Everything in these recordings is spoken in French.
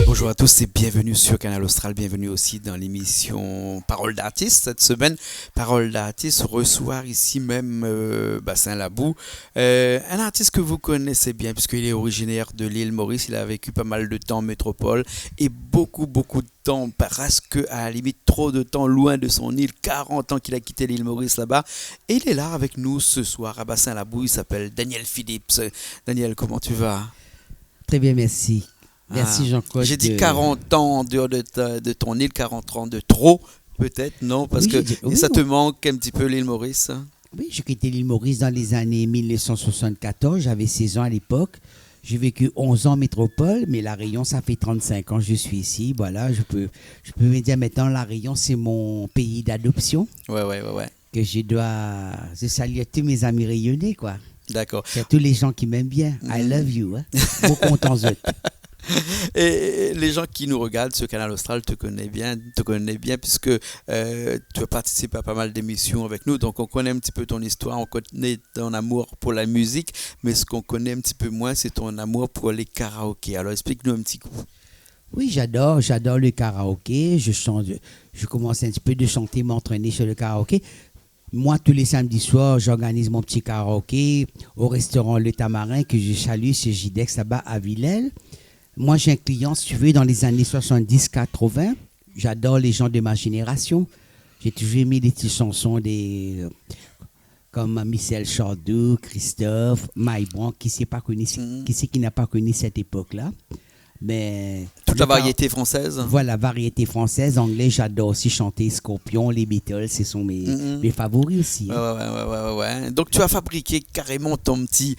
Bonjour à tous et bienvenue sur Canal Austral, bienvenue aussi dans l'émission Parole d'artiste. Cette semaine, Parole d'artiste reçoit ici même Bassin-Labou, un artiste que vous connaissez bien puisqu'il est originaire de l'île Maurice, il a vécu pas mal de temps en métropole et beaucoup de temps, presque à la limite trop de temps loin de son île, 40 ans qu'il a quitté l'île Maurice là-bas et il est là avec nous ce soir à Bassin-Labou, il s'appelle Daniel Phillips. Daniel, comment tu vas? Très bien, merci. Merci Jean-Claude. J'ai dit 40 ans en dehors de ton île, 40 ans de trop, peut-être, non? Parce que ça te manque un petit peu l'île Maurice. Oui, j'ai quitté l'île Maurice dans les années 1974. J'avais 16 ans à l'époque. J'ai vécu 11 ans en métropole, mais La Réunion, ça fait 35 ans que je suis ici. Voilà, je peux me dire maintenant, La Réunion, c'est mon pays d'adoption. Ouais. Que je salue tous mes amis réunionnais, quoi. D'accord. C'est tous les gens qui m'aiment bien. I love you. Hein? Beaucoup contents d'eux. Et les gens qui nous regardent sur Canal Austral te connaissent bien puisque tu as participé à pas mal d'émissions avec nous, donc on connaît un petit peu ton histoire, on connaît ton amour pour la musique, mais ce qu'on connaît un petit peu moins, c'est ton amour pour les karaokés. Alors explique-nous un petit coup. Oui, j'adore le karaoké. Je commence un petit peu de chanter, m'entraîner sur le karaoké. Moi, tous les samedis soirs, j'organise mon petit karaoké au restaurant Le Tamarin que je salue chez Gidex là-bas à Villèle. Moi, j'ai un client, si tu veux, dans les années 70-80. J'adore les gens de ma génération. J'ai toujours aimé des petites chansons comme Michel Chardou, Christophe, Maïbran, qui n'a pas connu cette époque-là. Mais toute la variété française. Voilà, variété française. Anglais, j'adore aussi chanter Scorpion, les Beatles, ce sont mes favoris aussi. Hein. Ouais. Donc tu as fabriqué carrément ton petit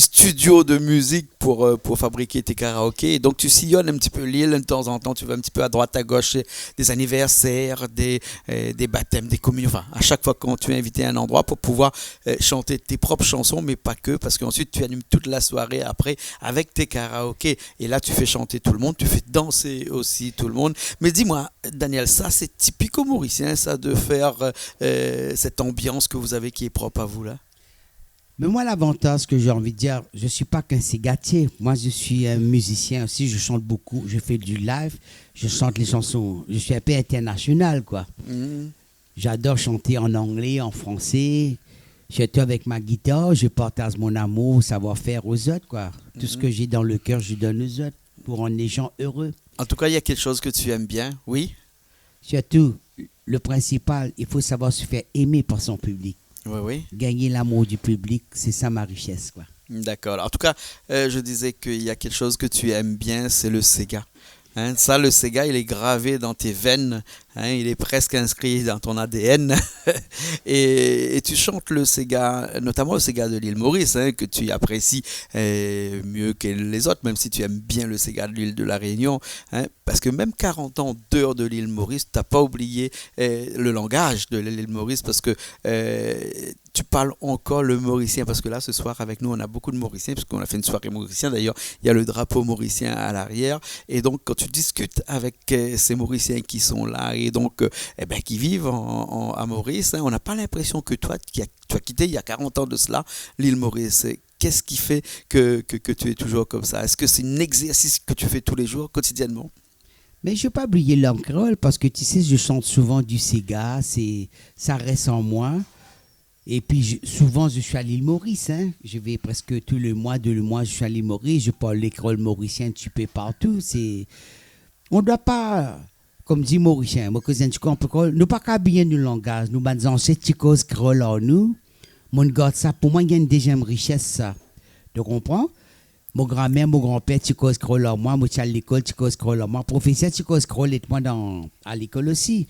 studio de musique pour fabriquer tes karaokés. Donc tu sillonnes un petit peu l'île de temps en temps, tu vas un petit peu à droite, à gauche, des anniversaires, des baptêmes, des communions. Enfin, à chaque fois quand tu es invité à un endroit pour pouvoir chanter tes propres chansons, mais pas que, parce qu'ensuite tu animes toute la soirée après avec tes karaokés. Et là tu fais chanter tout le monde, tu fais danser aussi tout le monde. Mais dis-moi, Daniel, ça c'est typico-mauricien, ça, de faire cette ambiance que vous avez qui est propre à vous là? Mais moi, l'avantage que j'ai envie de dire, je ne suis pas qu'un cigatier. Moi, je suis un musicien aussi, je chante beaucoup, je fais du live, je chante les chansons. Je suis un peu international, quoi. J'adore chanter en anglais, en français. Je suis avec ma guitare, je partage mon amour, savoir-faire aux autres, quoi. Tout ce que j'ai dans le cœur, je donne aux autres pour rendre les gens heureux. En tout cas, il y a quelque chose que tu aimes bien, oui? Surtout, le principal, il faut savoir se faire aimer par son public. Oui. Gagner l'amour du public, c'est ça ma richesse, quoi. D'accord. En tout cas, je disais qu'il y a quelque chose que tu aimes bien, c'est le Sega. Hein, ça, le Sega, il est gravé dans tes veines, hein, il est presque inscrit dans ton ADN. et tu chantes le Sega, notamment le Sega de l'île Maurice, hein, que tu apprécies mieux que les autres, même si tu aimes bien le Sega de l'île de la Réunion. Hein, parce que même 40 ans dehors de l'île Maurice, tu n'as pas oublié le langage de l'île Maurice, parce que tu parles encore le mauricien, parce que là, ce soir, avec nous, on a beaucoup de mauriciens, parce qu'on a fait une soirée mauricien. D'ailleurs, il y a le drapeau mauricien à l'arrière. Et donc, quand tu discutes avec ces mauriciens qui sont là, et donc, qui vivent à Maurice, hein, on n'a pas l'impression que toi, tu as quitté il y a 40 ans de cela, l'île Maurice. Qu'est-ce qui fait que tu es toujours comme ça? Est-ce que c'est un exercice que tu fais tous les jours, quotidiennement? Mais je ne vais pas oublier langue créole, parce que tu sais, je chante souvent du Sega, ça reste en moi. Et puis, souvent, je suis à l'île Maurice. Hein. Je vais presque tous les mois, 2 mois, je suis à l'île Maurice. Je parle l'école mauricienne, tu peux partout. On ne doit pas, comme dit Mauricien, moi, cousin, tu comprends, nous pas qu'habiller nos langages. Nous, ben, c'est tu causes créole en nous. Mon gars, ça, pour moi, il y a une deuxième richesse, ça. Tu comprends? Mon grand-mère, mon grand-père, tu causes créole en moi. Moi, tu es à l'école, tu causes créole en moi. Professeur, tu causes créole et moi à l'école aussi.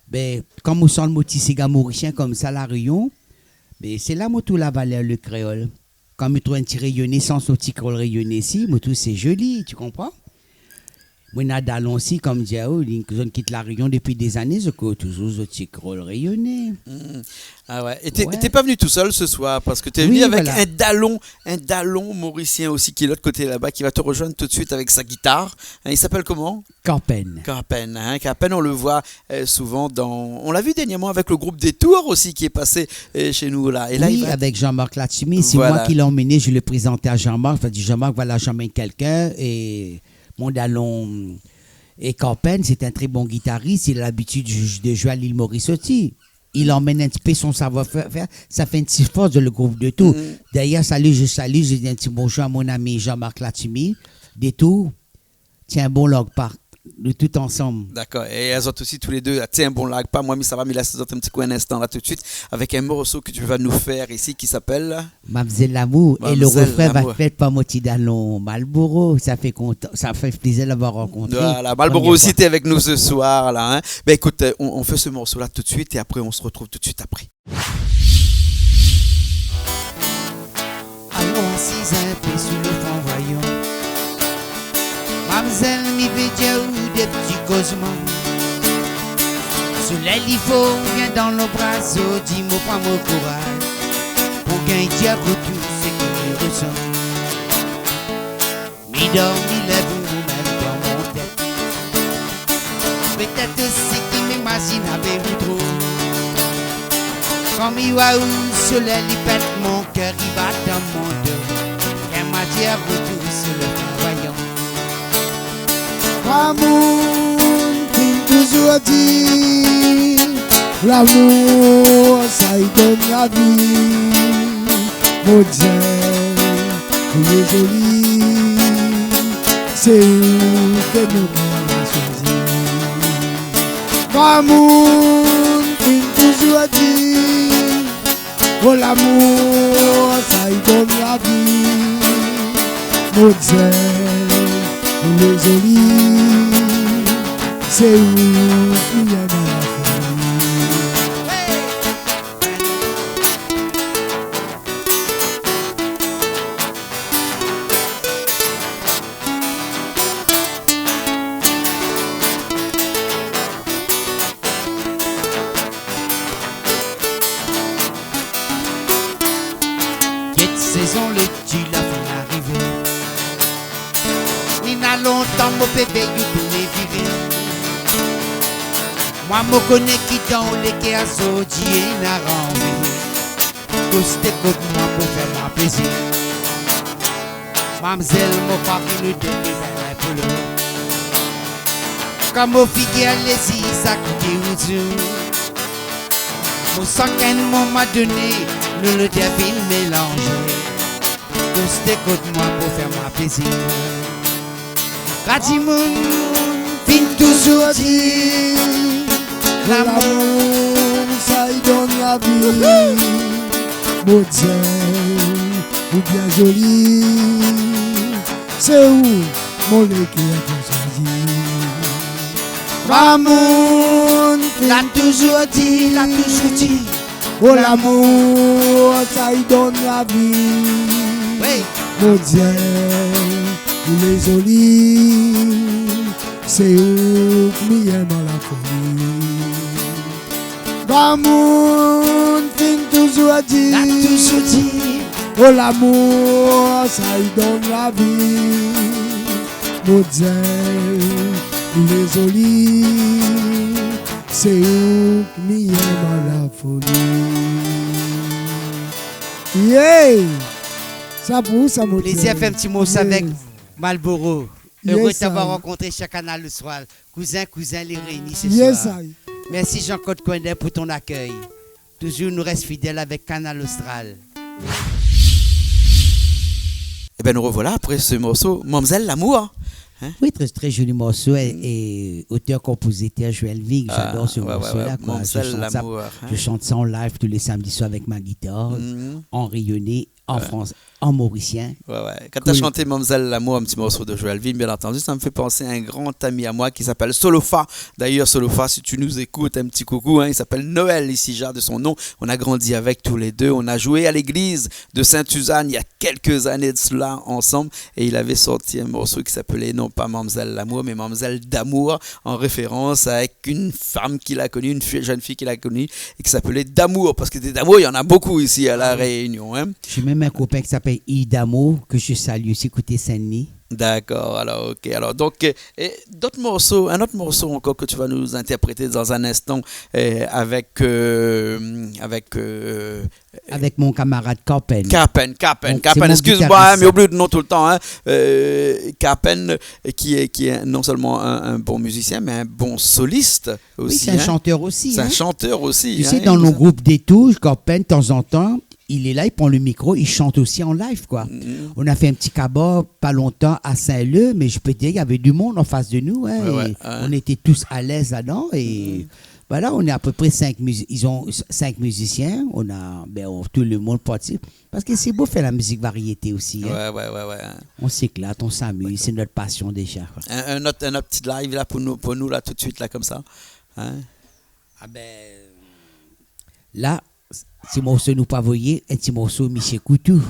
Ben, comme on sent le mot Tissiga mauricien comme ça, la Réunion, mais c'est là où tout la valeur le créole. Quand je trouve un petit rayonné sans ce petit créole rayonné ici, tout c'est joli, tu comprends? Moi, Nadalon aussi, comme Diao, je quitte la Réunion depuis des années, je cours toujours au Ticrol rayonné. Ah ouais. Et Ouais. t'es pas venu tout seul ce soir parce que t'es Oui, venu avec voilà. un dallon mauricien aussi qui est de l'autre côté là-bas, qui va te rejoindre tout de suite avec sa guitare. Hein, il s'appelle comment? Campen. Carpen. Hein, Carpen, on le voit souvent on l'a vu dernièrement avec le groupe des Tours aussi qui est passé chez nous là. Et là, Oui, il va... avec Jean-Marc Latimi. C'est Voilà. moi qui l'ai emmené, je l'ai présenté à Jean-Marc. Je dit, Jean-Marc, voilà, j'emmène quelqu'un. Et mon Dallon et Campen, c'est un très bon guitariste. Il a l'habitude de jouer à l'île Maurice aussi. Il emmène un petit peu son savoir-faire. Ça fait une petite force de le groupe de tout. D'ailleurs, je dis un petit bonjour à mon ami Jean-Marc Latimi. Des Tours. Tiens, un bon log park. Nous tout ensemble. D'accord. Et elles ont aussi tous les deux, tiens, bon lag pas, moi, mais ça va, mais là, c'est un petit coup un instant là tout de suite, avec un morceau que tu vas nous faire ici qui s'appelle Mamzelle l'amour. Et le Mamzelle refrain va l'amour. être fait par Moti Dallon Malboro. Ça fait plaisir de l'avoir rencontré. Voilà, Malboro Première aussi, fois. t'es avec nous ce soir là. Hein. Ben écoute, on fait ce morceau là tout de suite et après on se retrouve tout de suite après. Allons assis un peu sur le fond, voyons. Mamzelle, mi veut dire ou des petits causements. Soleil, il faut, viens dans nos bras, dis-moi pas mon courage. Pour gagner pour tout ce que je ressens. Mi dort, mi lève, ou même dans mon tête. Peut-être c'est qui m'imagine avec vous trop. Quand mi waouh, soleil, il pète mon cœur, il bat dans mon dos. Et m'a dit à retour sur le voyant. Amour, qui toujours dit, l'amour, ça y donne la vie. Mon Dieu, il est joli, c'est où que nous avons choisi. Amour, qui toujours dit, oh l'amour, ça y donne la vie. Mon Dieu, il est joli, c'est où qu'il y a dans la folie. Cette saison, le tu la fin arrivé. Il n'a longtemps, mon bébé, il tourne viré. Moi, je connais qui dans les quais à Zodi et n'a rendu. Coste côte moi pour faire ma plaisir. Mamzelle, mon papa, nous donne un peu le. Comme au figuier, allez-y, ça coûte ou tout. Mon sang qu'un m'a donné, nous le devine mélanger. Coste côte moi pour faire ma plaisir. Radimoun, fin toujours dit. L'amour, L'amour, ça y donne la vie. Mon Dieu, ou bien joli, c'est où mon lait qui a choisi. L'amour, l'a toujours dit, l'a toujours dit. oh l'amour, ça y donne la vie. Oui, Mon Dieu, il est joli, c'est où qui aime la folie. L'amour, fin toujours dit, l'a toujours dit. oh l'amour, ça y donne la vie. Mon Dieu, il est joli, c'est où qui aime la folie. Yeah! Ça pour ça, mon Plaisir fait un petit mot ça avec Yes. Malboro. Yes, Heureux de t'avoir I. rencontré chaque canal le soir. Cousin, les réunis ce Yes, soir. I. Merci Jean-Claude Coindet pour ton accueil. Toujours nous reste fidèles avec Canal Austral. Et ben nous revoilà après ce morceau, Mamzelle l'amour. Oui, très, très joli morceau. Et auteur-compositeur Joël Vig, j'adore ce ouais, morceau-là. quoi. Mamzelle Je chante ça- l'amour. Je chante ça en live tous les samedis soirs avec ma guitare, Mhm. en rayonné en France. en mauricien. Ouais. Quand tu as chanté Mademoiselle Lamour, un petit morceau de Joëlvin, bien entendu, ça me fait penser à un grand ami à moi qui s'appelle Solofa. D'ailleurs, Solofa, si tu nous écoutes, un petit coucou, hein, il s'appelle Noël Isija de son nom. On a grandi avec tous les deux. On a joué à l'église de Sainte-Suzanne il y a quelques années de cela ensemble. Et il avait sorti un morceau qui s'appelait non pas Mademoiselle Lamour, mais Mademoiselle d'Amour, en référence avec une femme qu'il a connue, jeune fille qu'il a connue, et qui s'appelait D'Amour. Parce que des d'amour, il y en a beaucoup ici à La Réunion. Hein. J'ai même un copain qui s'appelle Idamo, que je salue aussi, côté Saint-Denis. D'accord, alors ok. Alors donc, d'autres morceaux, un autre morceau encore que tu vas nous interpréter dans un instant avec mon camarade Carpen. Carpen, excuse-moi, mais oublie le nom tout le temps. Hein. Carpen, qui est non seulement un bon musicien, mais un bon soliste aussi. Oui, c'est un chanteur aussi. C'est un chanteur aussi. Tu sais, dans nos groupes des touches, Carpen, de temps en temps, il est là, il prend le micro, il chante aussi en live, quoi. On a fait un petit cabas pas longtemps à Saint-Leu, mais je peux te dire, il y avait du monde en face de nous. Hein, on était tous à l'aise là-dedans. Et voilà, on est à peu près 5 ils ont 5 musiciens. On a, tout le monde participe. Parce que c'est beau faire la musique variété aussi. Hein. Ouais. On s'éclate, on s'amuse, c'est notre passion déjà. Un autre petit live là pour nous là tout de suite là comme ça. Hein? Là, si morceau nous pas voyez, un petit morceau Michel Coutou.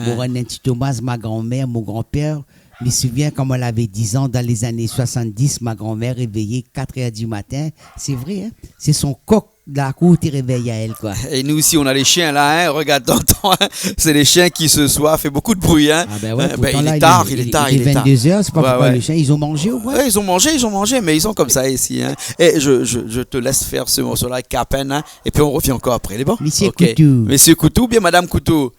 Pour un petit Thomas, ma grand-mère, mon grand-père. Je me souviens quand elle avait 10 ans, dans les années 70, ma grand-mère réveillée 4h du matin. C'est vrai, hein? C'est son coq de la cour qui réveille à elle, quoi. Et nous aussi, on a les chiens là, hein? Regarde, t'entends, hein? C'est les chiens qui ce soir fait beaucoup de bruit, hein? Ah ben ouais, il est tard. Il est 22h, c'est pas pourquoi les chiens, ils ont mangé ou quoi? Ouais, ils ont mangé, mais ils sont comme ça ici, hein? Et je te laisse faire ce morceau-là, Carpen, hein? Et puis on revient encore après, les bons? Monsieur Coutou. Monsieur Coutou ou bien Madame Coutou?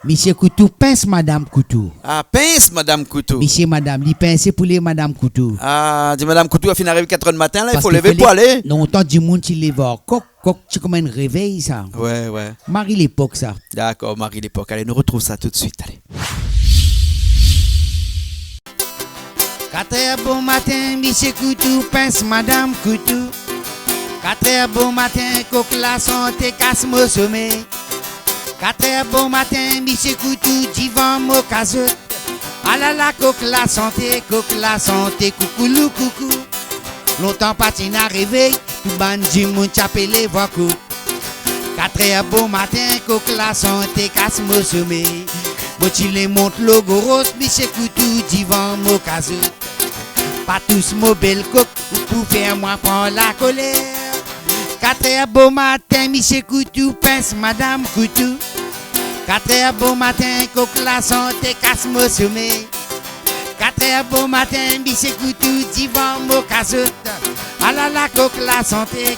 Monsieur Coutou, pince Madame Coutou. Ah, pince Madame Coutou. Monsieur Madame, il pince pour les Madame Coutou. Ah, dis Madame Coutou, a fini d'arriver 4h du matin, là, il faut lever pour aller. Non, autant du monde qui les voit. Coq, tu comme un réveil, ça. Ouais. Marie l'époque, ça. D'accord, Marie l'époque. Allez, nous retrouve ça tout de suite, allez. 4h bon matin, Monsieur Coutou, pince Madame Coutou. 4h bon matin, coq la santé, casse-moi sommeil. 4h bon matin, Monsieur Coutou, divan mocazote. Ah là là, coq la santé, coucoulou, coucou. Longtemps patine à réveil, tout ban du monde chapelé voix coup. 4h bon matin, coq la santé, casse-moi sommeil. Botile monte logo rose, Monsieur Coutou, divan mocazote. Pas tous mobile coq, ou pour faire moi prendre la colère. 4h bon matin, Monsieur Coutou, pince Madame Coutou. 4h bon matin, coq la santé, casse-moi sommeil. 4h bon matin, Monsieur Coutou, divan mocazote. Ah là là, coq la santé,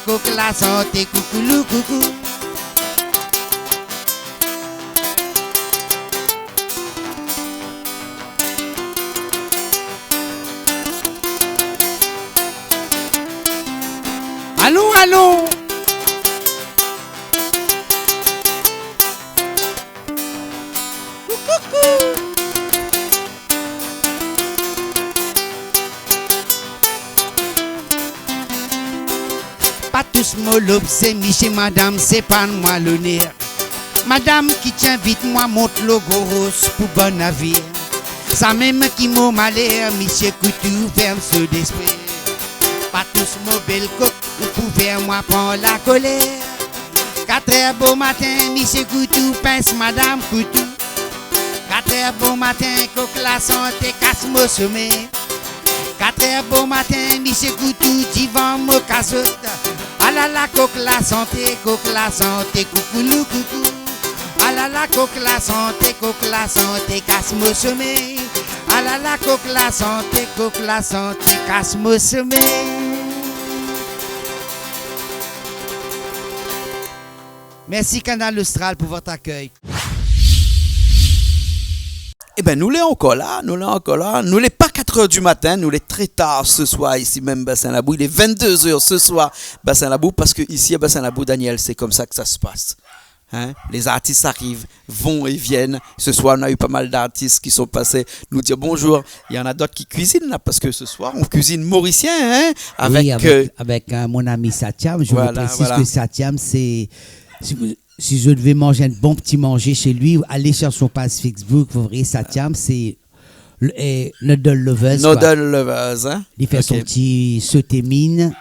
coucoulou, coucou. Allons. Pas tous molop, c'est Michel, madame, c'est pas moi l'honneur. Madame qui tient vite, moi monte le gros pour bon navire. Ça même qui m'a malheur, Michel Coutou, ferme ce d'esprit. Pas tous mobile coq, vous pouvez moi prendre la colère. 4h bon matin, Michel Coutou, pince Madame Coutou. 4h bon matin, coq la santé, casse-moi sommeil. 4h bon matin, Michel Coutou, divan mocazote. Ah là là, coq la santé, coucoulou, coucou. Ah là là, coq la santé, casse-moi sommeil. Ah là là, coq la santé, casse-moi sommeil. Merci Canal Austral pour votre accueil. Eh bien, nous l'est encore là. Nous l'est pas 4h du matin, nous l'est très tard ce soir, ici même Bassin-Labou. Il est 22h ce soir, Bassin-Labou, parce que ici à Bassin-Labou, Daniel, c'est comme ça que ça se passe. Hein? Les artistes arrivent, vont et viennent. Ce soir, on a eu pas mal d'artistes qui sont passés nous dire bonjour. Il y en a d'autres qui cuisinent là, parce que ce soir, on cuisine mauricien. Hein? Avec mon ami Satiam. Je vous précise que Satiam, c'est... si je devais manger un bon petit manger chez lui, allez sur son page Facebook, vous verrez, Satyam, c'est Noodle Lovers. Noodle Lovers, hein? Il fait son petit sauté mine.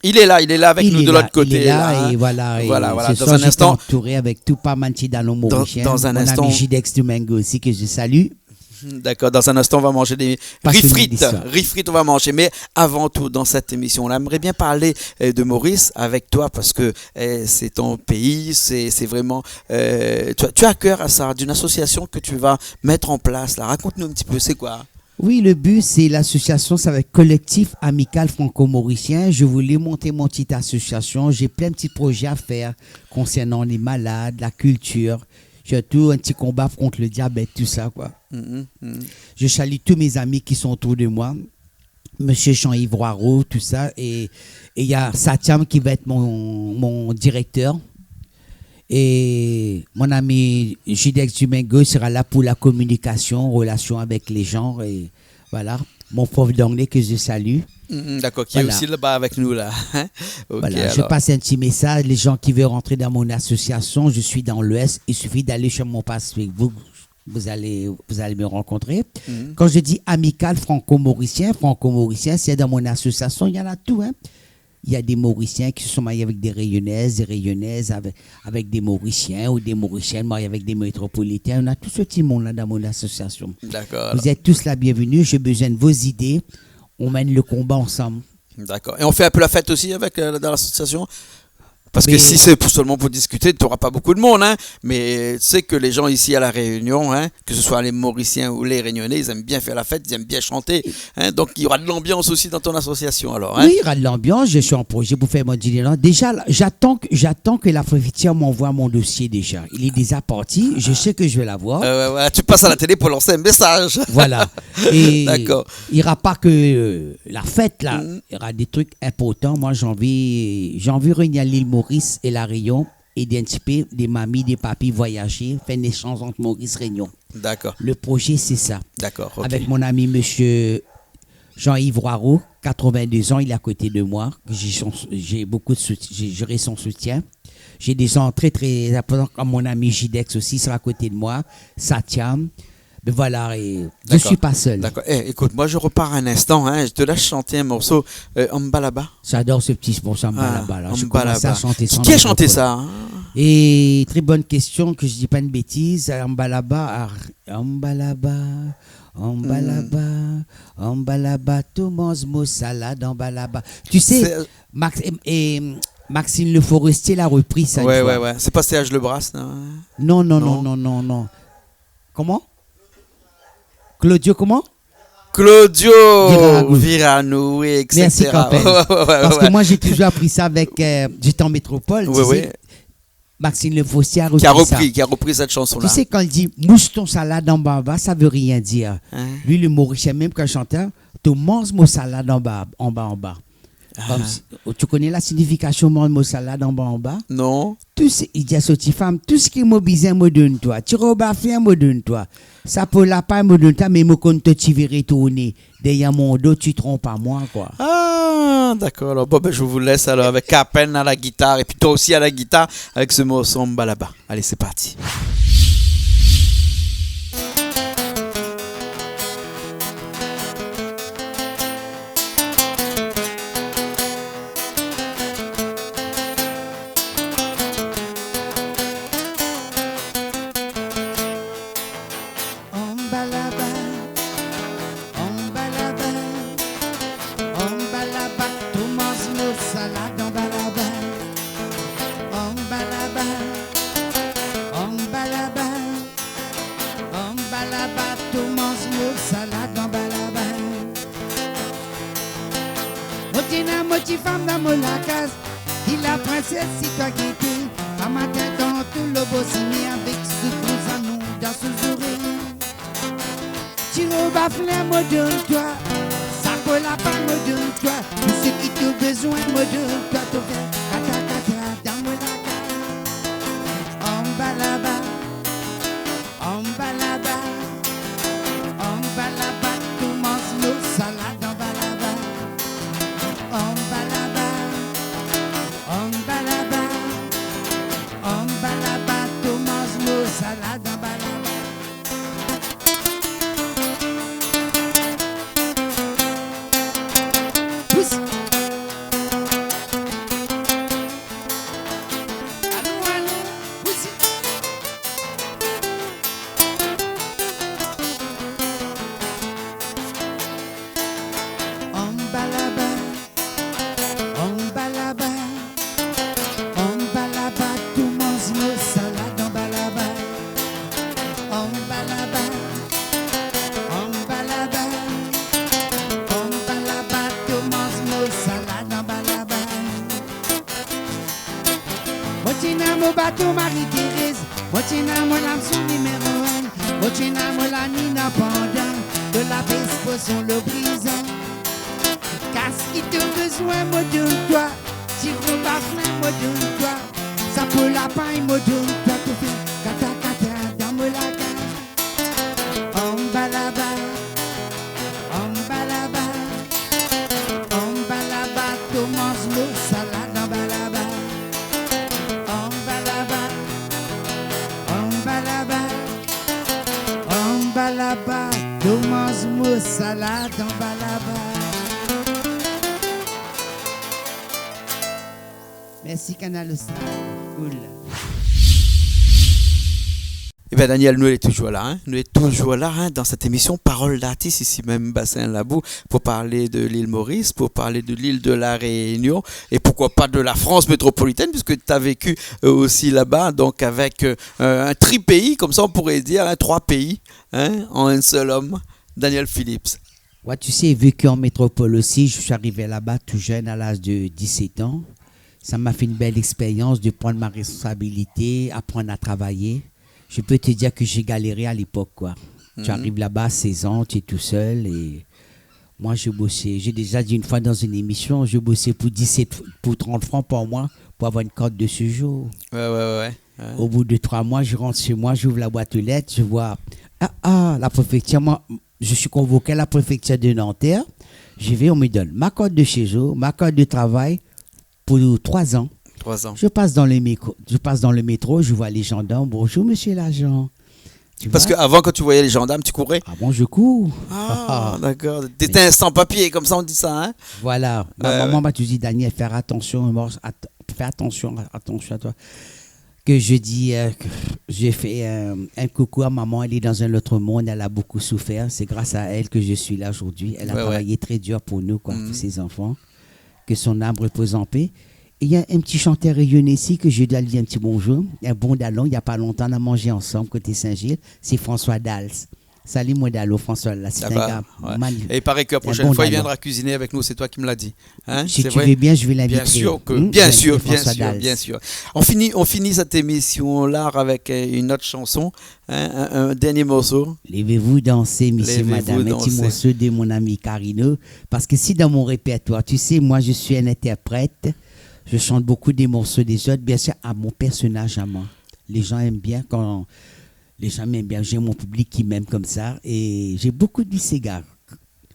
Il est là avec nous de l'autre côté. Il est là, hein. et voilà. Voilà. Ce Dans soir, un j'étais instant, entouré avec tout pas manchi dans nos Mauriciens. Dans un Mon instant- ami Jidex Domingo aussi, que je salue. d'accord, dans un instant, on va manger des Passionné riz d'histoire. frites, on va manger. Mais avant tout, dans cette émission, on aimerait bien parler de Maurice avec toi parce que c'est ton pays, c'est vraiment... tu as à cœur à ça, d'une association que tu vas mettre en place. Là. Raconte-nous un petit peu, c'est quoi? Oui, le but, c'est l'association, ça va être Collectif Amical Franco-Mauricien. Je voulais monter mon petite association. J'ai plein de petits projets à faire concernant les malades, la culture. Surtout un petit combat contre le diabète, tout ça, quoi. Je salue tous mes amis qui sont autour de moi. Monsieur Jean-Yves Roireau, tout ça. Et il y a Satyam qui va être mon directeur. Et mon ami Jidex Domingo sera là pour la communication, relation avec les gens. Et voilà, mon prof d'anglais que je salue. D'accord, qui est Voilà. aussi là-bas avec nous. Là. Ok, Voilà, je alors. passe un petit message. Les gens qui veulent rentrer dans mon association, je suis dans l'Ouest. Il suffit d'aller sur mon page Facebook. Vous allez me rencontrer. Quand je dis amical franco-mauricien, c'est dans mon association, il y en a tout. Hein. Il y a des Mauriciens qui se sont mariés avec des Rayonnaises avec des Mauriciens ou des Mauriciennes mariés avec des métropolitains. On a tout ce petit monde-là dans mon association. D'accord. Vous êtes tous la bienvenue. J'ai besoin de vos idées. On mène le combat ensemble. D'accord. Et on fait un peu la fête aussi avec dans l'association? Parce que Mais- si c'est seulement pour discuter, tu n'auras pas beaucoup de monde. Hein? Mais tu sais que les gens ici à La Réunion, hein, que ce soit les Mauriciens ou les Réunionnais, ils aiment bien faire la fête, ils aiment bien chanter. Hein? Donc il y aura de l'ambiance aussi dans ton association alors. Hein? Oui, il y aura de l'ambiance. Je suis en projet pour faire mon dîner. Déjà, là, j'attends que la préfecture m'envoie mon dossier déjà. Il est déjà parti. Je sais que je vais l'avoir. Ouais, tu passes à la télé pour lancer un message. Voilà. Et D'accord. il n'y aura pas que la fête, là. Il y aura des trucs importants. Moi, j'ai envie de réunir l'île Maurice et la Réunion, identifier des mamies, des papis, voyager, faire une échange entre Maurice et Réunion. D'accord. Le projet, c'est ça. D'accord. Ok. Avec mon ami monsieur Jean-Yves Roireau, 82 ans, il est à côté de moi. J'ai beaucoup de soutien, j'aurai son soutien. J'ai des gens très très importants comme mon ami Jidex aussi, il sera à côté de moi. Satyam. Mais voilà, et je D'accord. suis pas seul. D'accord. Écoute, moi je repars un instant. Hein. Je te laisse chanter un morceau Ambalaba. J'adore ce petit morceau Ambalaba. Là. Je commence à chanter ça. Qui a chanté ça? Hein? Et très bonne question, que je dis pas une bêtise. Ambalaba, Thomas Salade, Ambalaba. Tu sais, C'est- Maxime Le Forestier l'a repris ça. une fois. Ouais. C'est pas Serge Lebras, non? Non. Comment? Claudio, comment? Claudio Virano. Virano, oui, etc. Merci, Campbell. Parce que Ouais. moi, j'ai toujours appris ça avec. J'étais en métropole. Ouais, tu sais, Maxime Le Forestier a repris ça. qui a repris cette chanson-là. Tu sais, quand il dit moucheton salade en baba, ça veut rien dire. Hein? Lui, le Mauricien, même quand chanteur, tu manges mon salade en bas. Comme si- tu connais la signification mange mon salade en bas? Non. Il dit à cette femme, tout ce qui est mobilisé, me donne toi. Tu robas faire, me donne toi. Ça peut la pas, me donne toi, mais me compte te tirer tourner. Derrière mon dos, tu trompes pas moi, quoi. Ah, d'accord. Alors, bon, ben, je vous laisse alors avec Capen à la guitare et puis toi aussi à la guitare avec ce morceau Ambalaba. Allez, c'est parti. Femme dans mon case, il la princesse si toi qui t'es. Un matin quand tout le beau signé avec souffrance à nous dans ce jour. Tu rebafles, me donne-toi. Ça peut la pas, me donne-toi. Tout ce qui t'a besoin, me donne-toi. Tu fais kata dans mon case. En bas là-bas, en bas là-bas, en bas là-bas, tout mange nos salades en bas là-bas. En bas là-bas, en bas là-bas, mon bateau Marie-Thérèse. Moi tiens mon âme son numéro 1. Moi tiens mon la Nina pendant. De la poisson le brisant. Casse qui te besoin, moi donne-toi. Si on va faire, moi donne-toi. Ça peut la paille, moi donne-toi. Tout fait kata kata dans mon laga. On balaba, on balaba, on balaba. Thomas Mo salade en balaba. On balaba, on balaba, on balaba. Thomas Mo salade en balaba. Merci Canal Star. Cool. Eh bien Daniel, nous sommes toujours là, nous sommes toujours là dans cette émission Parole d'artiste, ici même Bassin Labou, pour parler de l'île Maurice, pour parler de l'île de la Réunion et pourquoi pas de la France métropolitaine, puisque tu as vécu aussi là-bas, donc avec un tri-pays, comme ça on pourrait dire, 3 pays en un seul homme, Daniel Phillips. Ouais, tu sais, vécu en métropole aussi, je suis arrivé là-bas tout jeune à l'âge de 17 ans. Ça m'a fait une belle expérience de prendre ma responsabilité, apprendre à travailler. Je peux te dire que j'ai galéré à l'époque, quoi. Tu arrives là-bas à 16 ans, tu es tout seul et moi je bossais. J'ai déjà dit une fois dans une émission, je bossais pour 30 francs par mois pour avoir une carte de séjour. Ouais. Au bout de 3 mois, je rentre chez moi, j'ouvre la boîte aux lettres, je vois la préfecture. Moi, je suis convoqué à la préfecture de Nanterre. Je vais, on me donne ma carte de séjour, ma carte de travail. Pour 3 ans. 3 ans. Je passe dans le métro, je vois les gendarmes. Bonjour, monsieur l'agent. Parce qu'avant, quand tu voyais les gendarmes, tu courais? Avant, je cours. Ah, d'accord. T'étais un sans-papier, comme ça on dit ça, hein? Voilà. Ma maman m'a dit, Daniel, fais attention à toi. Que je dis, que j'ai fait un coucou à maman, elle est dans un autre monde, elle a beaucoup souffert. C'est grâce à elle que je suis là aujourd'hui. Elle a travaillé très dur pour nous, pour ses enfants. Que son âme repose en paix. Et il y a un petit chanteur rayonné ici que je dois lui dire un petit bonjour. Un bon dallon, il n'y a pas longtemps, on a mangé ensemble côté Saint-Gilles. C'est François Dals. Salut mon Dallot, François. Là, c'est un gars magnifique. Et il paraît que la prochaine fois, il viendra cuisiner avec nous. C'est toi qui me l'as dit. Si tu veux bien, je vais l'inviter. Bien sûr. On finit cette émission-là avec une autre chanson, un dernier morceau. Levez-vous danser, messieurs, madame. Un petit morceau de mon ami Carino. Parce que si dans mon répertoire, tu sais, moi, je suis un interprète. Je chante beaucoup des morceaux des autres, bien sûr, à mon personnage, à moi. Les gens aiment bien quand... Les gens m'aiment bien, j'ai mon public qui m'aime comme ça. Et j'ai beaucoup de cigares,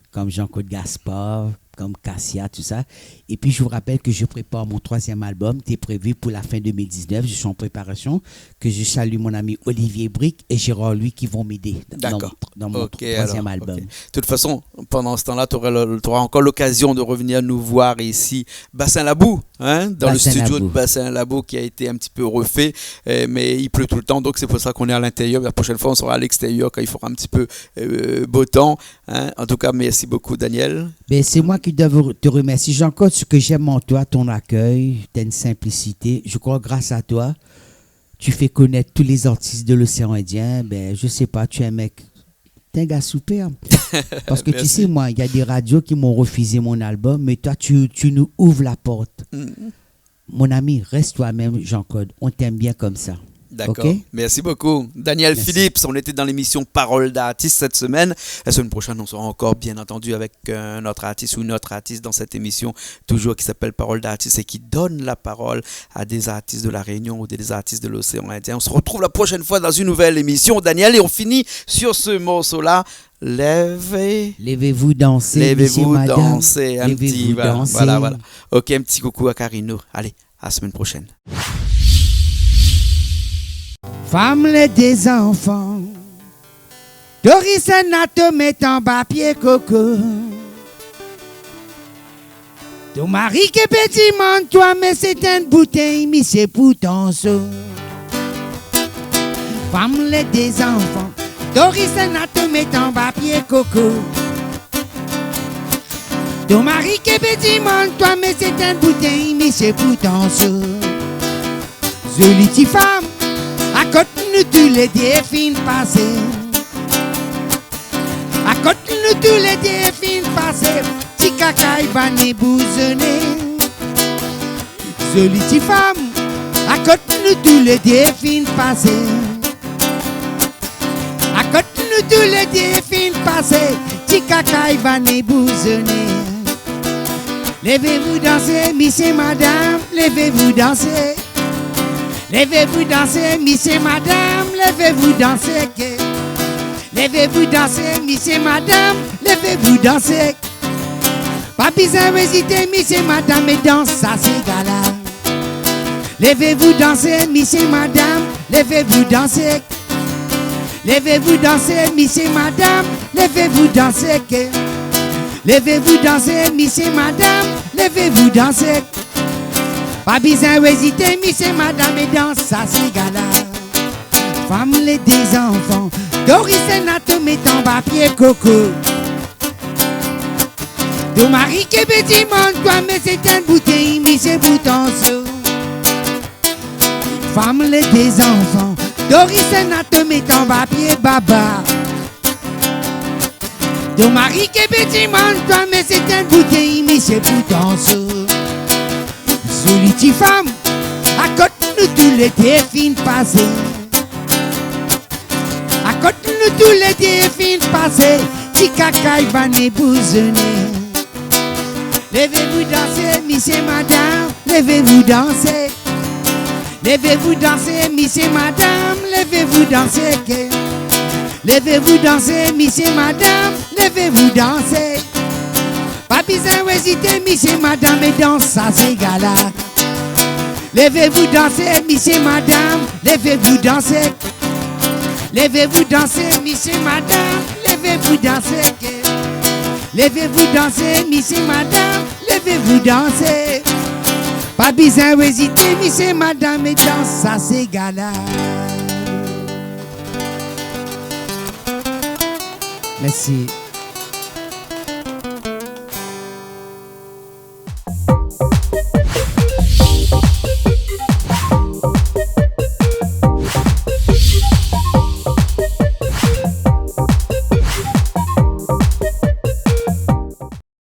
comme Jean-Claude Gaspard, comme Cassia, tout ça. Et puis, je vous rappelle que je prépare mon 3e album, qui est prévu pour la fin 2019. Je suis en préparation, que je salue mon ami Olivier Brick et Gérard Louis qui vont m'aider dans mon 3e album. De toute façon, pendant ce temps-là, tu auras encore l'occasion de revenir nous voir ici, Bassin Labou, dans le studio de Bassin Labou qui a été un petit peu refait, mais il pleut tout le temps, donc c'est pour ça qu'on est à l'intérieur. La prochaine fois, on sera à l'extérieur quand il fera un petit peu beau temps. En tout cas, merci beaucoup, Daniel. C'est moi qui dois te remercier. Jean-Claude, ce que j'aime en toi, ton accueil, ta simplicité. Je crois que grâce à toi, tu fais connaître tous les artistes de l'océan Indien. Je sais pas, tu es un mec, t'es un gars superbe. Parce que tu sais, moi, il y a des radios qui m'ont refusé mon album, mais toi, tu nous ouvres la porte. Mon ami, reste toi-même, Jean-Claude. On t'aime bien comme ça. D'accord. Okay. Merci beaucoup. Daniel Phillips, on était dans l'émission Parole d'artiste cette semaine. La semaine prochaine, on sera encore bien entendu avec un autre artiste ou une autre artiste dans cette émission, toujours qui s'appelle Parole d'artiste et qui donne la parole à des artistes de la Réunion ou des artistes de l'océan Indien. On se retrouve la prochaine fois dans une nouvelle émission, Daniel, et on finit sur ce morceau-là. Levez-vous danser. Levez-vous danser. Levez-vous danser. Voilà. Ok, un petit coucou à Carino. Allez, à la semaine prochaine. Femme les des enfants, Doris et Nato met en bas pied coco. Ton mari qui est petit man, toi, mais c'est une bouteille, mais c'est pour ton saut. Femme les des enfants, Doris et Nato met en bas pied coco. Ton mari qui est petit man, toi, mais c'est une bouteille, mais c'est pour ton saut. Jolie petite femme. À côté nous tous les défines passés. À côté nous tous les défines passés. Ti cacaille bané bousonné. Jolie petite femme. Raconte-nous tous les défis passés. Raconte-nous tous les défis passés. Tikaka il va nous bousonner. Levez-vous danser, monsieur, madame, levez-vous danser. Levez-vous danser, monsieur, madame, levez-vous danser. Levez-vous danser, monsieur, madame, levez-vous danser. Pas besoin d'hésiter, monsieur, madame, et danse, ça c'est gala. Levez-vous danser, monsieur, madame, levez-vous danser. Levez-vous danser, monsieur, madame, levez-vous danser. Levez-vous danser, monsieur, madame, levez-vous danser. Pas besoin d'hésiter, monsieur, madame, et danse, ça c'est gala. Femme, les des enfants, Doris et Nato mettent en papier coco. Ton mari qui est petit monde, toi, mais c'est une bouteille, monsieur, bouton sous. Femme, les des enfants, Doris et Nato mettent en papier baba. Ton mari qui est petit monde, toi, mais c'est une bouteille, monsieur, bouton sous. Soliti femme, raconte-nous tous les défis passés. Raconte-nous tous les défis passés. Tikaka il va nous bousonner. Levez-vous danser, monsieur, madame, levez-vous danser. Levez-vous danser, monsieur, madame, levez-vous danser. Levez-vous danser, monsieur, madame, levez-vous danser. Pas besoin d'hésiter, monsieur, madame, et danse, ça c'est gala. Levez-vous danser, monsieur, madame, levez-vous danser. Levez-vous danser, monsieur, madame, levez-vous danser. Levez-vous danser, monsieur, madame, levez-vous danser. Pas besoin d'hésiter, monsieur, madame, et danse, ça c'est gala. Merci.